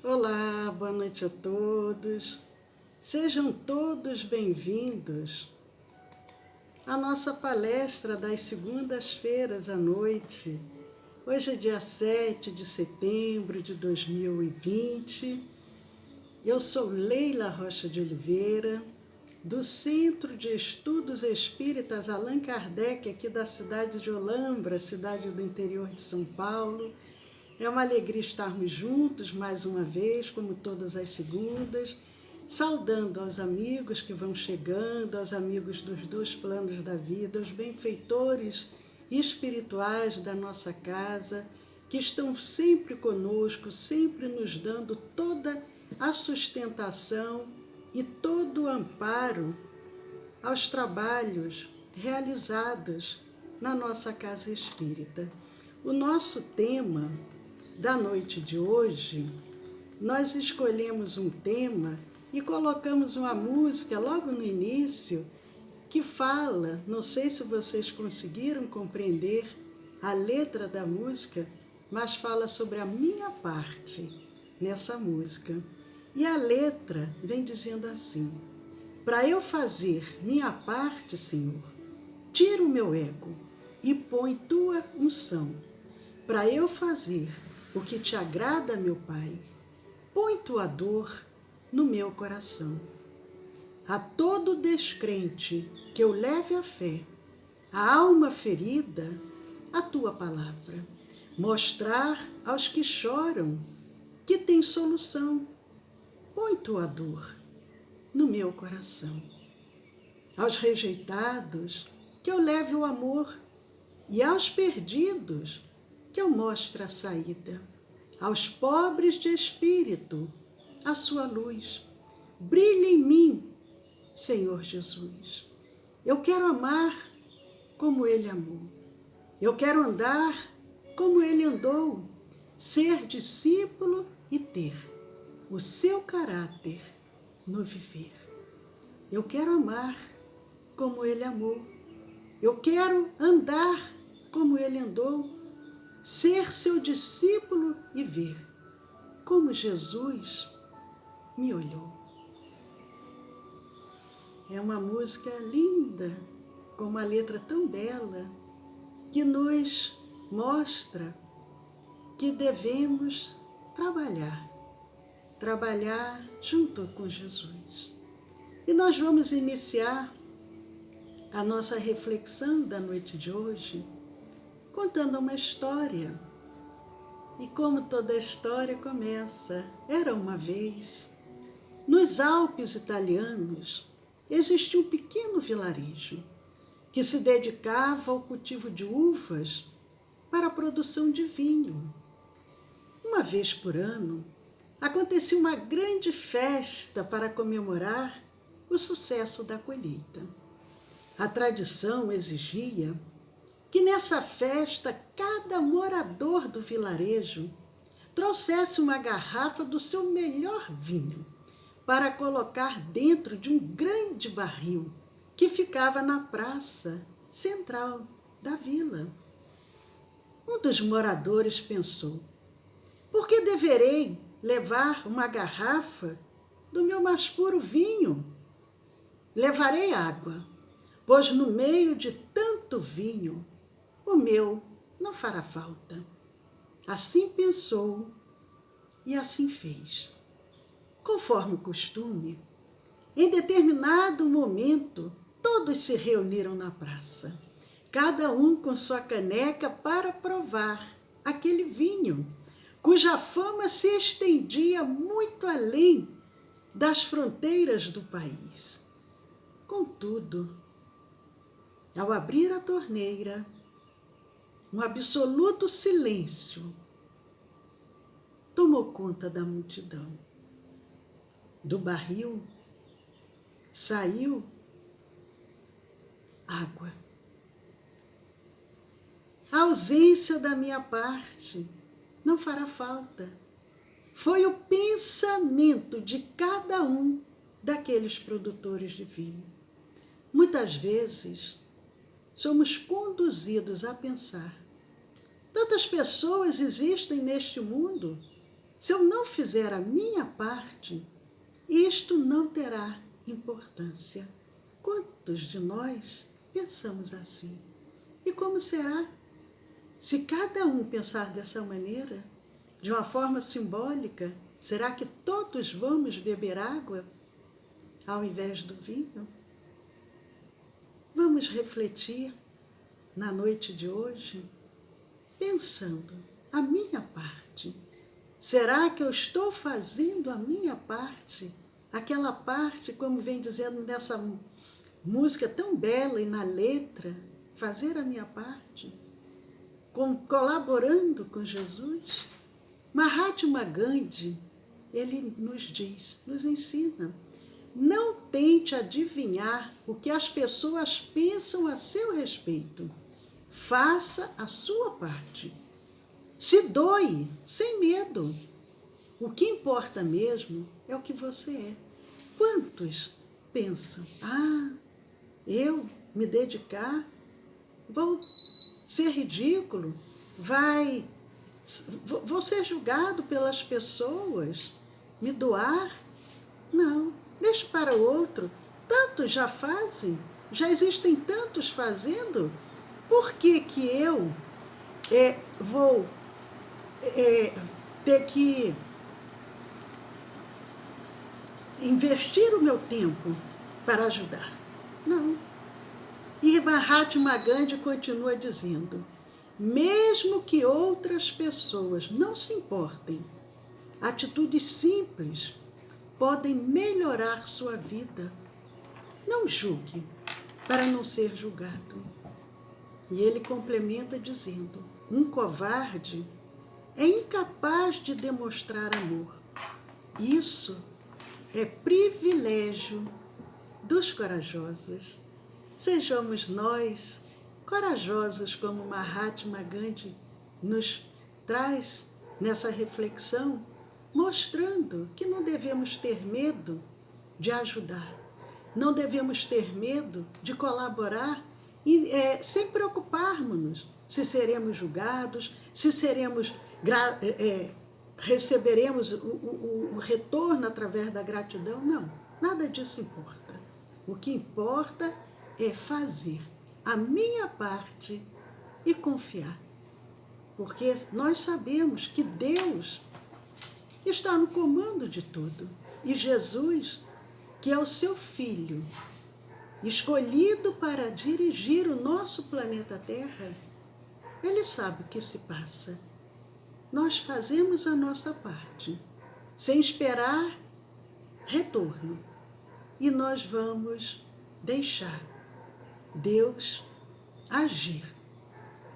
Olá, boa noite a todos. Sejam todos bem-vindos à nossa palestra das segundas-feiras à noite. Hoje é dia 7 de setembro de 2020. Eu sou Leila Rocha de Oliveira, do Centro de Estudos Espíritas Allan Kardec, aqui da cidade de Olambra, cidade do interior de São Paulo. É uma alegria estarmos juntos mais uma vez, como todas as segundas, saudando aos amigos que vão chegando, aos amigos dos dois planos da vida, aos benfeitores espirituais da nossa casa, que estão sempre conosco, sempre nos dando toda a sustentação e todo o amparo aos trabalhos realizados na nossa casa espírita. O nosso tema da noite de hoje, nós escolhemos um tema e colocamos uma música logo no início que fala, não sei se vocês conseguiram compreender a letra da música, mas fala sobre a minha parte nessa música. E a letra vem dizendo assim: para eu fazer minha parte, Senhor, tira o meu ego e põe tua unção. Para eu fazer o que te agrada, meu Pai, põe tua dor no meu coração. A todo descrente que eu leve a fé, a alma ferida, a tua palavra. Mostrar aos que choram que tem solução. Põe tua dor no meu coração. Aos rejeitados que eu leve o amor e aos perdidos que eu mostre a saída. Aos pobres de espírito, a sua luz. Brilha em mim, Senhor Jesus. Eu quero amar como Ele amou. Eu quero andar como Ele andou. Ser discípulo e ter o seu caráter no viver. Eu quero amar como Ele amou. Eu quero andar como Ele andou. Ser seu discípulo e ver como Jesus me olhou. É uma música linda, com uma letra tão bela, que nos mostra que devemos trabalhar junto com Jesus. E nós vamos iniciar a nossa reflexão da noite de hoje contando uma história. E como toda história começa, era uma vez, nos Alpes italianos, existia um pequeno vilarejo que se dedicava ao cultivo de uvas para a produção de vinho. Uma vez por ano, acontecia uma grande festa para comemorar o sucesso da colheita. A tradição exigia que nessa festa cada morador do vilarejo trouxesse uma garrafa do seu melhor vinho para colocar dentro de um grande barril que ficava na praça central da vila. Um dos moradores pensou: por que deverei levar uma garrafa do meu mais puro vinho? Levarei água, pois no meio de tanto vinho, o meu não fará falta. Assim pensou e assim fez. Conforme o costume, em determinado momento, todos se reuniram na praça, cada um com sua caneca para provar aquele vinho, cuja fama se estendia muito além das fronteiras do país. Contudo, ao abrir a torneira, um absoluto silêncio tomou conta da multidão. Do barril saiu água. A ausência da minha parte não fará falta. Foi o pensamento de cada um daqueles produtores de vinho. Muitas vezes, somos conduzidos a pensar: tantas pessoas existem neste mundo, Se eu não fizer a minha parte, isto não terá importância. Quantos de nós pensamos assim? E como será? Se cada um pensar dessa maneira, de uma forma simbólica, será que todos vamos beber água ao invés do vinho? Vamos refletir na noite de hoje, pensando a minha parte. Será que eu estou fazendo a minha parte? Aquela parte, como vem dizendo nessa música tão bela e na letra, fazer a minha parte, colaborando com Jesus. Mahatma Gandhi, ele nos diz, nos ensina, não tente adivinhar o que as pessoas pensam a seu respeito. Faça a sua parte. Se doe, sem medo. O que importa mesmo é o que você é. Quantos pensam, eu me dedicar, vou ser ridículo, vou ser julgado pelas pessoas, me doar? Não, deixe para o outro. Tantos já fazem, já existem tantos fazendo. Por que que eu vou ter que investir o meu tempo para ajudar? Não. E Mahatma Gandhi continua dizendo, mesmo que outras pessoas não se importem, atitudes simples podem melhorar sua vida. Não julgue para não ser julgado. E ele complementa dizendo, um covarde é incapaz de demonstrar amor. Isso é privilégio dos corajosos. Sejamos nós corajosos como Mahatma Gandhi nos traz nessa reflexão, mostrando que não devemos ter medo de ajudar, não devemos ter medo de colaborar sem preocuparmos-nos se seremos julgados, se receberemos o retorno através da gratidão. Não, nada disso importa. O que importa é fazer a minha parte e confiar. Porque nós sabemos que Deus está no comando de tudo. E Jesus, que é o seu Filho, escolhido para dirigir o nosso planeta Terra, ele sabe o que se passa. Nós fazemos a nossa parte, sem esperar retorno. E nós vamos deixar Deus agir.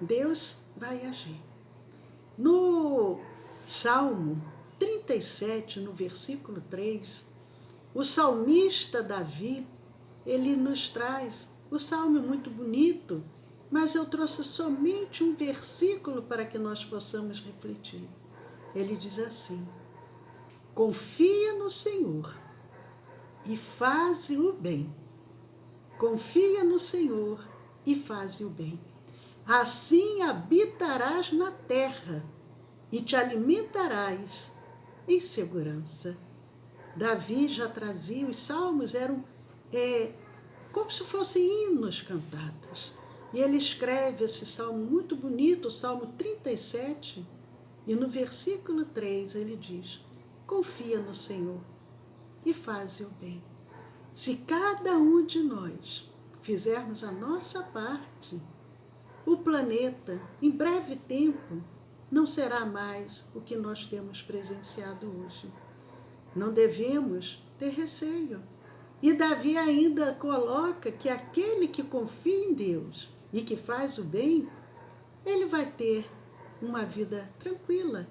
Deus vai agir. No Salmo 37, no versículo 3, o salmista Davi, ele nos traz, o salmo é muito bonito, mas eu trouxe somente um versículo para que nós possamos refletir. Ele diz assim, confia no Senhor e faze o bem. Confia no Senhor e faze o bem. Assim habitarás na terra e te alimentarás em segurança. Davi já trazia, os salmos eram como se fossem hinos cantados. E ele escreve esse salmo muito bonito, o Salmo 37, e no versículo 3 ele diz, confia no Senhor e faze o bem. Se cada um de nós fizermos a nossa parte, o planeta, em breve tempo, não será mais o que nós temos presenciado hoje. Não devemos ter receio. E Davi ainda coloca que aquele que confia em Deus e que faz o bem, ele vai ter uma vida tranquila.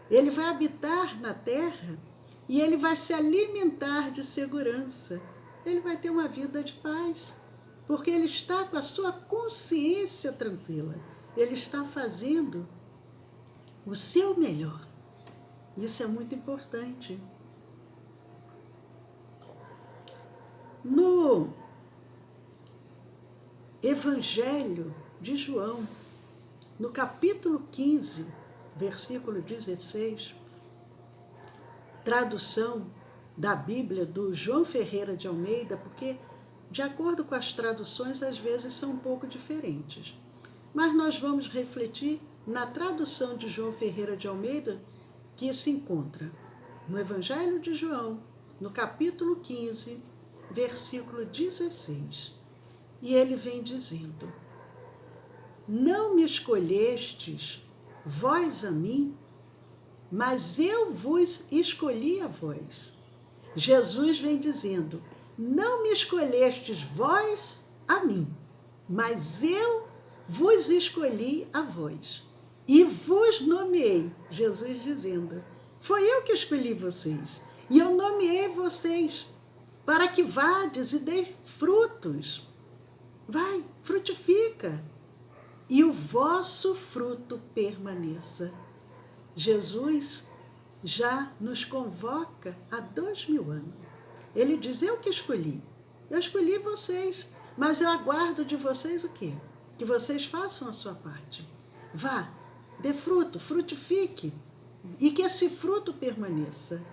Ele vai habitar na terra e ele vai se alimentar de segurança. Ele vai ter uma vida de paz, porque ele está com a sua consciência tranquila. Ele está fazendo o seu melhor. Isso é muito importante. No Evangelho de João, no capítulo 15, versículo 16, tradução da Bíblia do João Ferreira de Almeida, porque, de acordo com as traduções, às vezes são um pouco diferentes. Mas nós vamos refletir na tradução de João Ferreira de Almeida, que se encontra no Evangelho de João, no capítulo 15, versículo 16. E ele vem dizendo: não me escolhestes vós a mim, mas eu vos escolhi a vós. Jesus vem dizendo: não me escolhestes vós a mim, mas eu vos escolhi a vós. E vos nomeei. Jesus dizendo: foi eu que escolhi vocês. E eu nomeei vocês para que vades e deis frutos. Vai, frutifica. E o vosso fruto permaneça. Jesus já nos convoca há 2000 anos. Ele diz: eu que escolhi. Eu escolhi vocês, mas eu aguardo de vocês o quê? Que vocês façam a sua parte. Vá, dê fruto, frutifique, e que esse fruto permaneça,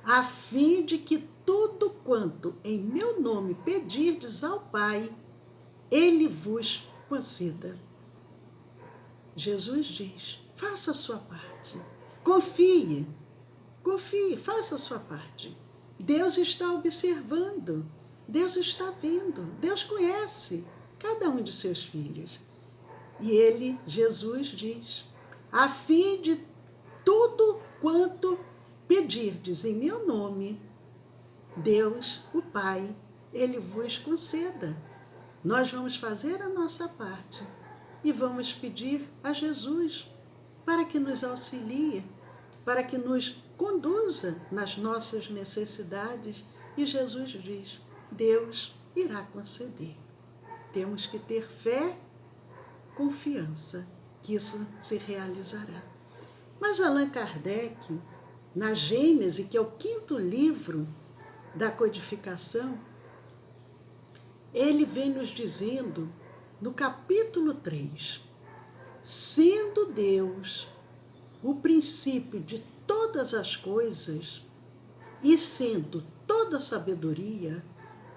a fim de que tudo quanto em meu nome pedirdes ao Pai, Ele vos conceda. Jesus diz: faça a sua parte. Confie, faça a sua parte. Deus está observando, Deus está vendo, Deus conhece cada um de seus filhos. E ele, Jesus, diz: a fim de tudo quanto pedirdes em meu nome, Deus, o Pai, Ele vos conceda. Nós vamos fazer a nossa parte e vamos pedir a Jesus para que nos auxilie, para que nos conduza nas nossas necessidades. E Jesus diz: Deus irá conceder. Temos que ter fé, confiança, que isso se realizará. Mas Allan Kardec, na Gênese, que é o 5º livro da codificação, ele vem nos dizendo, no capítulo 3, sendo Deus o princípio de todas as coisas, e sendo toda sabedoria,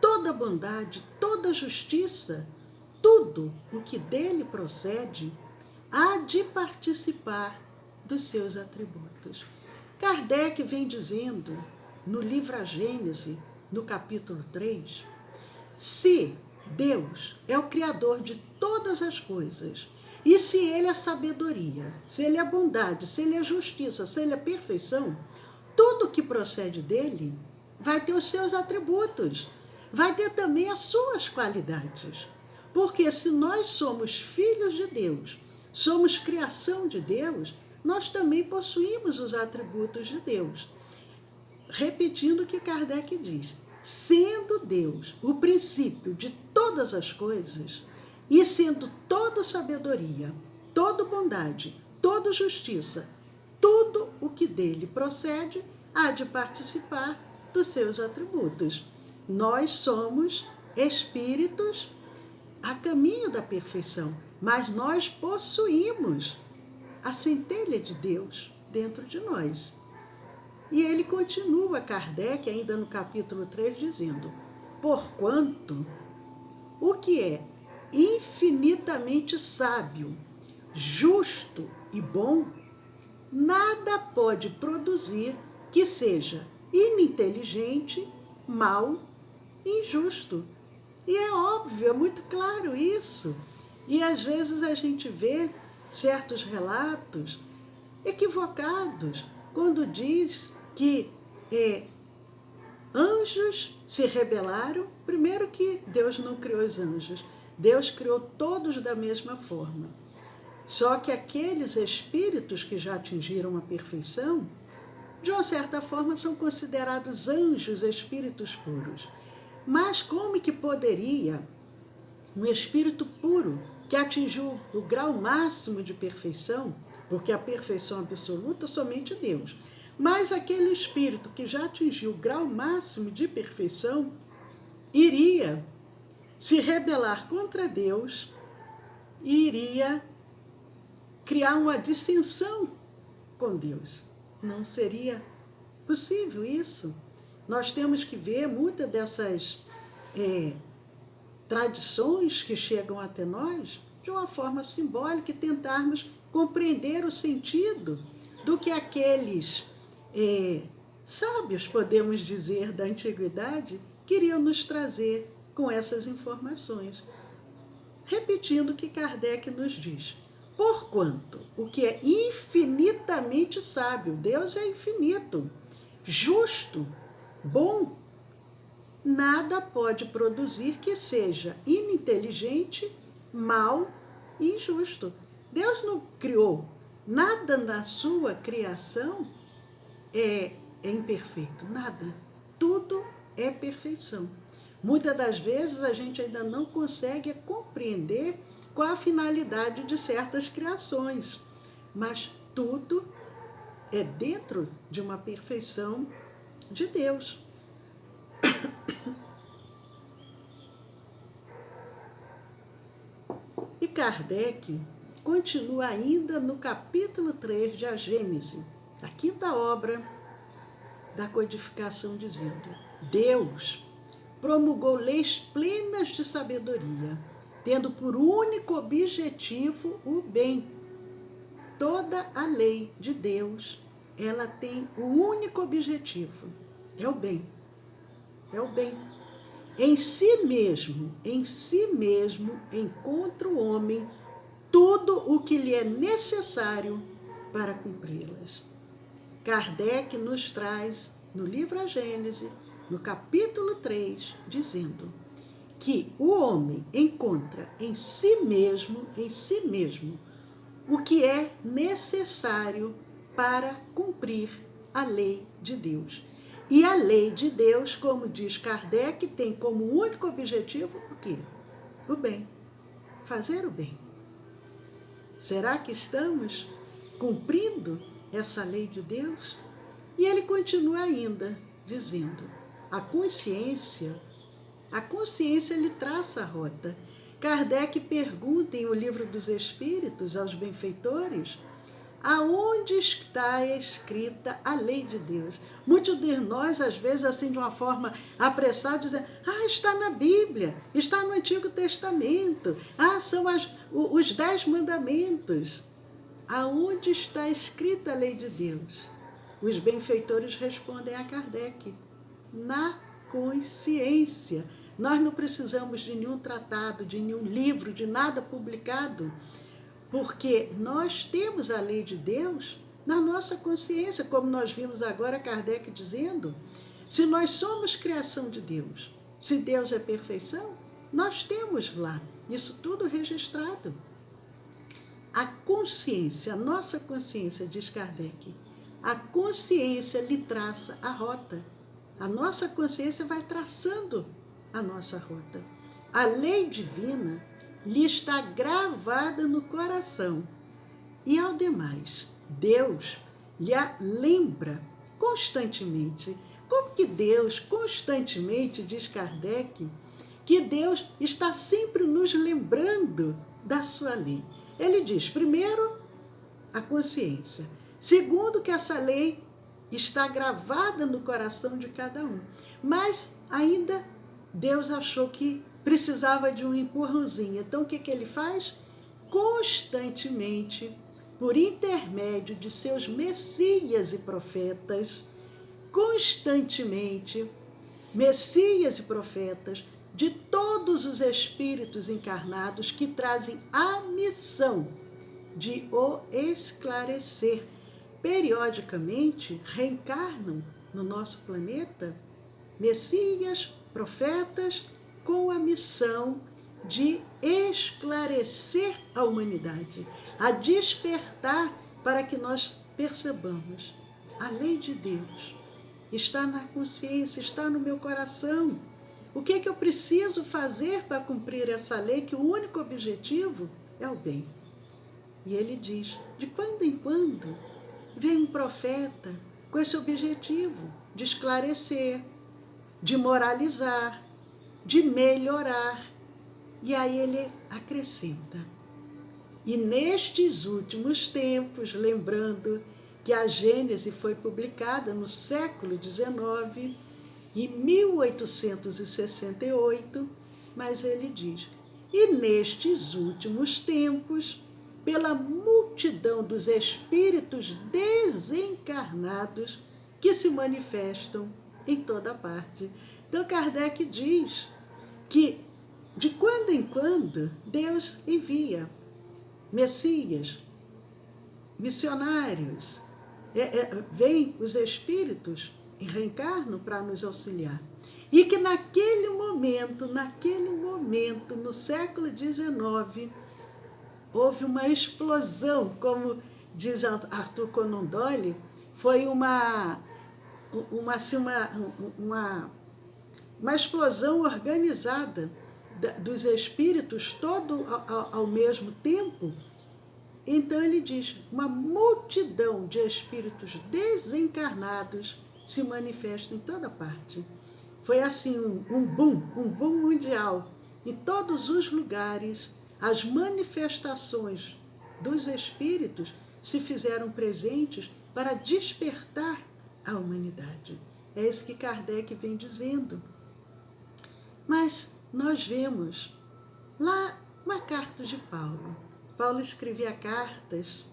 toda bondade, toda justiça, tudo o que dele procede, há de participar dos seus atributos. Kardec vem dizendo, no livro A Gênese, no capítulo 3, se Deus é o Criador de todas as coisas, e se Ele é sabedoria, se Ele é bondade, se Ele é justiça, se Ele é perfeição, tudo que procede dele vai ter os seus atributos, vai ter também as suas qualidades. Porque se nós somos filhos de Deus, somos criação de Deus, nós também possuímos os atributos de Deus. Repetindo o que Kardec diz: sendo Deus o princípio de todas as coisas, e sendo toda sabedoria, toda bondade, toda justiça, tudo o que dele procede, há de participar dos seus atributos. Nós somos espíritos a caminho da perfeição, mas nós possuímos a centelha de Deus dentro de nós. E ele continua, Kardec, ainda no capítulo 3, dizendo: porquanto o que é infinitamente sábio, justo e bom, nada pode produzir que seja ininteligente, mau e injusto. E é óbvio, é muito claro isso. E às vezes a gente vê certos relatos equivocados quando diz que anjos se rebelaram. Primeiro que Deus não criou os anjos, Deus criou todos da mesma forma. Só que aqueles espíritos que já atingiram a perfeição, de uma certa forma, são considerados anjos, espíritos puros. Mas como que poderia um espírito puro, que atingiu o grau máximo de perfeição, porque a perfeição absoluta somente Deus, mas aquele espírito que já atingiu o grau máximo de perfeição, iria se rebelar contra Deus e iria criar uma dissensão com Deus? Não seria possível isso. Nós temos que ver muitas dessas tradições que chegam até nós de uma forma simbólica e tentarmos compreender o sentido do que aqueles sábios, podemos dizer, da antiguidade, queriam nos trazer com essas informações. Repetindo o que Kardec nos diz. Porquanto o que é infinitamente sábio, Deus é infinito, justo, bom, nada pode produzir que seja ininteligente, mau e injusto. Deus não criou nada na sua criação é imperfeito, nada. Tudo é perfeição. Muitas das vezes a gente ainda não consegue compreender qual a finalidade de certas criações, mas tudo é dentro de uma perfeição de Deus. E Kardec continua ainda no capítulo 3 de A Gênese, a quinta obra da codificação, dizendo: Deus promulgou leis plenas de sabedoria, tendo por único objetivo o bem. Toda a lei de Deus, ela tem o único objetivo, é o bem. É o bem. Em si mesmo encontra o homem tudo o que lhe é necessário para cumpri-las. Kardec nos traz, no livro A Gênese, no capítulo 3, dizendo que o homem encontra em si mesmo, o que é necessário para cumprir a lei de Deus. E a lei de Deus, como diz Kardec, tem como único objetivo o quê? O bem. Fazer o bem. Será que estamos cumprindo essa lei de Deus? E ele continua ainda dizendo: a consciência lhe traça a rota. Kardec pergunta em O Livro dos Espíritos aos benfeitores aonde está escrita a lei de Deus. Muitos de nós, às vezes, assim, de uma forma apressada, dizem: está na Bíblia, está no Antigo Testamento, são os 10 mandamentos. Aonde está escrita a lei de Deus? Os benfeitores respondem a Kardec: na consciência. Nós não precisamos de nenhum tratado, de nenhum livro, de nada publicado, porque nós temos a lei de Deus na nossa consciência, como nós vimos agora Kardec dizendo. Se nós somos criação de Deus, se Deus é perfeição, nós temos lá isso tudo registrado. A consciência, a nossa consciência, diz Kardec, a consciência lhe traça a rota. A nossa consciência vai traçando a nossa rota. A lei divina lhe está gravada no coração. E ao demais, Deus lhe a lembra constantemente. Como que Deus constantemente, diz Kardec, que Deus está sempre nos lembrando da sua lei? Ele diz, primeiro, a consciência. Segundo, que essa lei está gravada no coração de cada um. Mas ainda Deus achou que precisava de um empurrãozinho. Então, o que ele faz? Constantemente, por intermédio de seus messias e profetas, constantemente, messias e profetas, de todos os espíritos encarnados que trazem a missão de o esclarecer. Periodicamente, reencarnam no nosso planeta messias, profetas, com a missão de esclarecer a humanidade, a despertar para que nós percebamos a lei de Deus está na consciência, está no meu coração. O que é que eu preciso fazer para cumprir essa lei, que o único objetivo é o bem? E ele diz, de quando em quando vem um profeta com esse objetivo de esclarecer, de moralizar, de melhorar. E aí ele acrescenta: e nestes últimos tempos, lembrando que a Gênese foi publicada no século XIX, em 1868, mas ele diz: e nestes últimos tempos, pela multidão dos espíritos desencarnados que se manifestam em toda parte. Então Kardec diz que de quando em quando Deus envia messias, missionários, vêm os espíritos e reencarnam para nos auxiliar. E que naquele momento, no século XIX, houve uma explosão, como diz Arthur Conan Doyle, foi uma explosão organizada dos espíritos, todo ao mesmo tempo. Então ele diz, uma multidão de espíritos desencarnados se manifesta em toda parte. Foi assim um boom mundial. Em todos os lugares, as manifestações dos espíritos se fizeram presentes para despertar a humanidade. É isso que Kardec vem dizendo. Mas nós vemos lá uma carta de Paulo. Paulo escrevia cartas.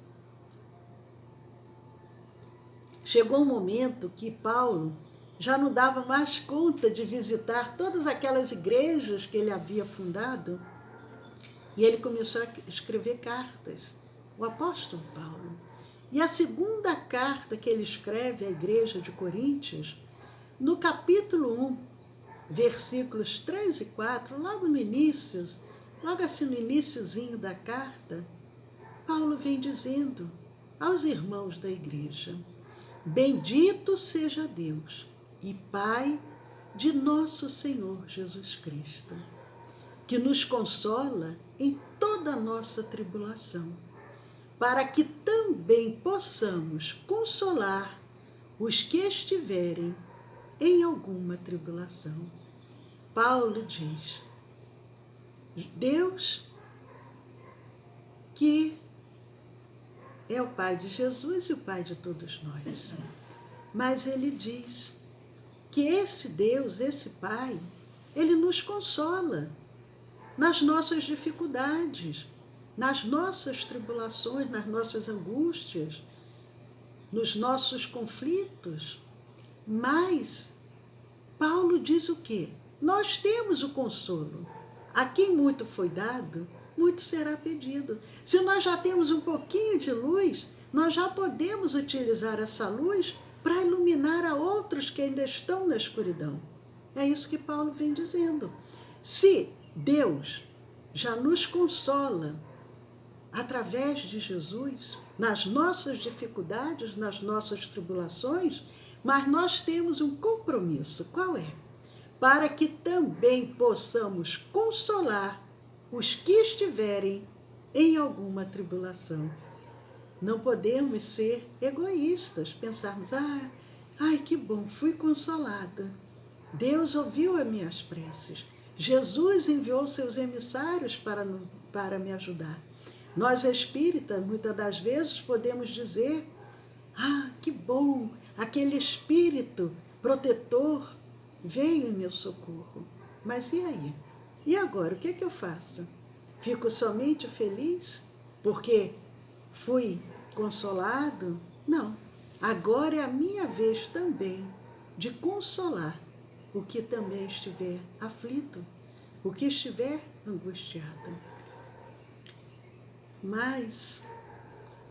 Chegou um momento que Paulo já não dava mais conta de visitar todas aquelas igrejas que ele havia fundado, e ele começou a escrever cartas, o apóstolo Paulo. E a segunda carta que ele escreve à igreja de Coríntios, no capítulo 1, versículos 3 e 4, logo no início, logo assim no iniciozinho da carta, Paulo vem dizendo aos irmãos da igreja: bendito seja Deus e Pai de nosso Senhor Jesus Cristo, que nos consola em toda a nossa tribulação, para que também possamos consolar os que estiverem em alguma tribulação. Paulo diz, Deus, que é o Pai de Jesus e o Pai de todos nós, mas ele diz que esse Deus, esse Pai, ele nos consola nas nossas dificuldades, nas nossas tribulações, nas nossas angústias, nos nossos conflitos. Mas Paulo diz o quê? Nós temos o consolo. A quem muito foi dado, muito será pedido. Se nós já temos um pouquinho de luz, nós já podemos utilizar essa luz para iluminar a outros que ainda estão na escuridão. É isso que Paulo vem dizendo. Se Deus já nos consola através de Jesus, nas nossas dificuldades, nas nossas tribulações, mas nós temos um compromisso. Qual é? Para que também possamos consolar os que estiverem em alguma tribulação. Não podemos ser egoístas, pensarmos, ai que bom, fui consolada. Deus ouviu as minhas preces. Jesus enviou seus emissários para me ajudar. Nós espíritas, muitas das vezes, podemos dizer, que bom, aquele espírito protetor veio em meu socorro. Mas e aí? E agora, o que é que eu faço? Fico somente feliz porque fui consolado? Não. Agora é a minha vez também de consolar o que também estiver aflito, o que estiver angustiado. Mas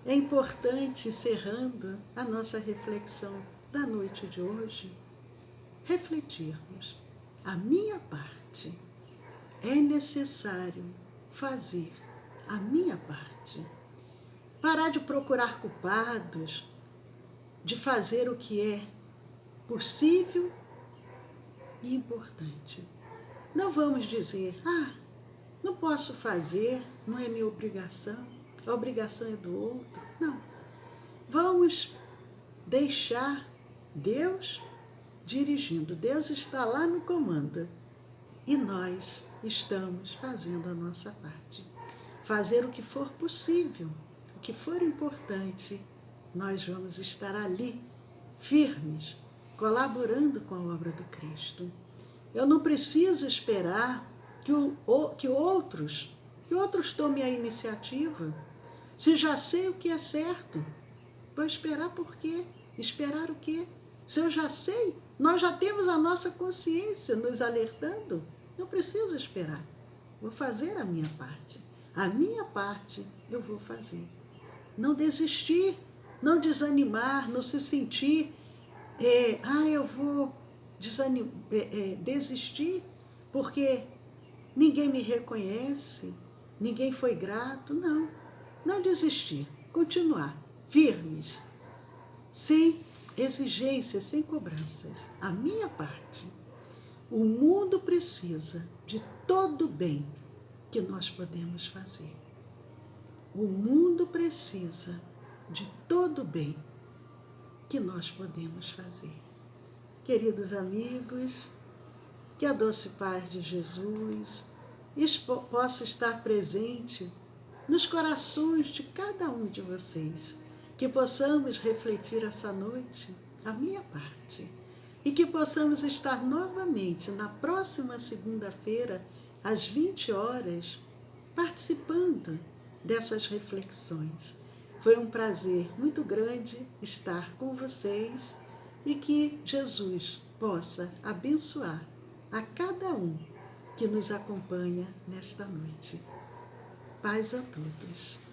é importante, encerrando a nossa reflexão da noite de hoje, refletirmos. A minha parte, é necessário fazer a minha parte. Parar de procurar culpados, de fazer o que é possível e importante. Não vamos dizer, não posso fazer, não é minha obrigação, a obrigação é do outro. Não. Vamos deixar Deus dirigindo. Deus está lá no comando e nós estamos fazendo a nossa parte. Fazer o que for possível, o que for importante nós vamos estar ali, firmes, colaborando com a obra do Cristo. Eu não preciso esperar que outros tomem a iniciativa. Se já sei o que é certo, vou esperar por quê? Esperar o quê? Se eu já sei, nós já temos a nossa consciência nos alertando. Não preciso esperar. Vou fazer a minha parte. A minha parte eu vou fazer. Não desistir, não desanimar, não se sentir, eu vou desistir porque ninguém me reconhece, ninguém foi grato. Não, não desistir, continuar firmes, sem exigências, sem cobranças. A minha parte. O mundo precisa de todo o bem que nós podemos fazer. O mundo precisa de todo o bem que nós podemos fazer. Queridos amigos, que a doce paz de Jesus possa estar presente nos corações de cada um de vocês, que possamos refletir essa noite a minha parte e que possamos estar novamente na próxima segunda-feira, às 20 horas, participando dessas reflexões. Foi um prazer muito grande estar com vocês e que Jesus possa abençoar a cada um que nos acompanha nesta noite. Paz a todos.